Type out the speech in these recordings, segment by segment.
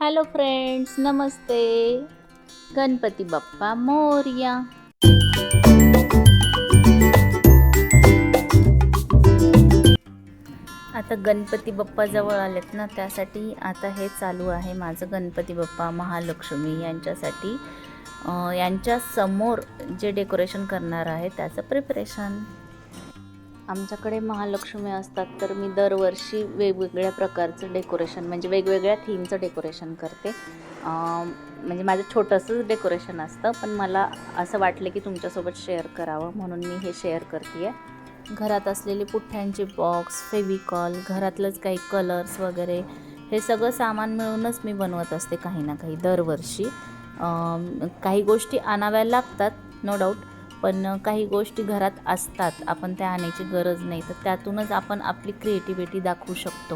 Hello friends, नमस्ते. गणपती बाप्पा मोरया. आता गणपती बाप्पा जवळ आलेत ना, त्यासाठी आता हे चालू आहे माझं गणपती बाप्पा महालक्ष्मी यांच्यासाठी यांच्या समोर जे डेकोरेशन करणार आहे त्याचं प्रिपरेशन. आमच्याकडे महालक्ष्मी असतात तर मी दरवर्षी वेगवेगळ्या प्रकारचं डेकोरेशन म्हणजे वेगवेगळ्या थीमचं डेकोरेशन करते. म्हणजे माझं छोटंसंच डेकोरेशन असतं, पण मला असं वाटलं की तुमच्यासोबत शेअर करावं म्हणून मी हे शेअर करते आहे. घरात असलेले पुठ्ठ्यांचे बॉक्स, फेविकॉल, घरातलंच काही कलर्स वगैरे हे सगळं सामान मिळूनच मी बनवत असते काही ना काही दरवर्षी. काही गोष्टी आणाव्या लागतात नो डाऊट, पण काही गोष्टी घरात असतात, आपण त्या आणायची गरज नाही, तर त्यातूनच आपण आपली क्रिएटिव्हिटी दाखवू शकतो.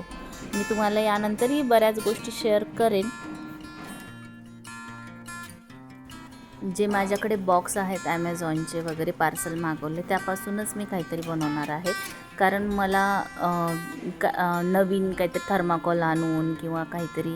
मी तुम्हाला यानंतरही बऱ्याच गोष्टी शेअर करेन. जे माझ्याकडे बॉक्स आहेत ॲमेझॉनचे वगैरे पार्सल मागवले त्यापासूनच मी काहीतरी बनवणार आहे. कारण मला नवीन काहीतरी थर्माकोल आणून किंवा काहीतरी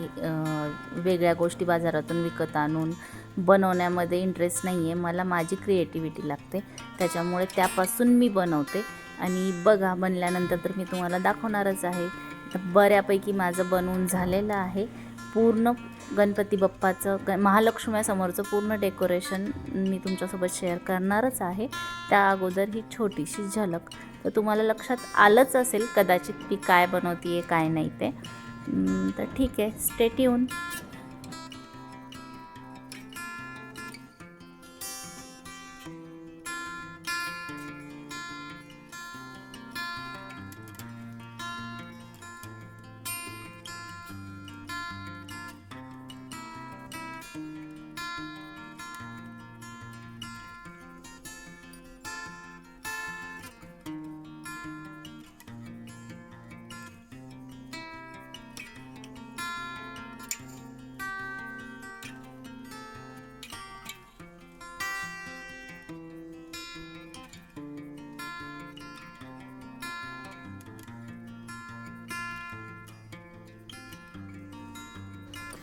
वेगळ्या गोष्टी बाजारातून विकत आणून बनवण्यामध्ये इंटरेस्ट नाही आहे. मला माझी क्रिएटिव्हिटी लागते, त्याच्यामुळे त्यापासून मी बनवते. आणि बघा, बनल्यानंतर तर मी तुम्हाला दाखवणारच आहे. तर बऱ्यापैकी माझं बनवून झालेलं आहे. पूर्ण गणपती बाप्पाचं महालक्ष्म्यासमोरचं पूर्ण डेकोरेशन मी तुमच्यासोबत शेअर करणारच आहे. त्या अगोदर ही छोटीशी झलक, तर तुम्हाला लक्षात आलंच असेल कदाचित मी काय बनवते आहे काय नाही ते. तर ठीक आहे, स्टे ट्यून.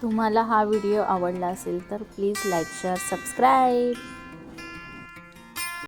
तुम्हाला हा व्हिडिओ आवडला असेल तर प्लीज लाईक, शेअर, सबस्क्राईब.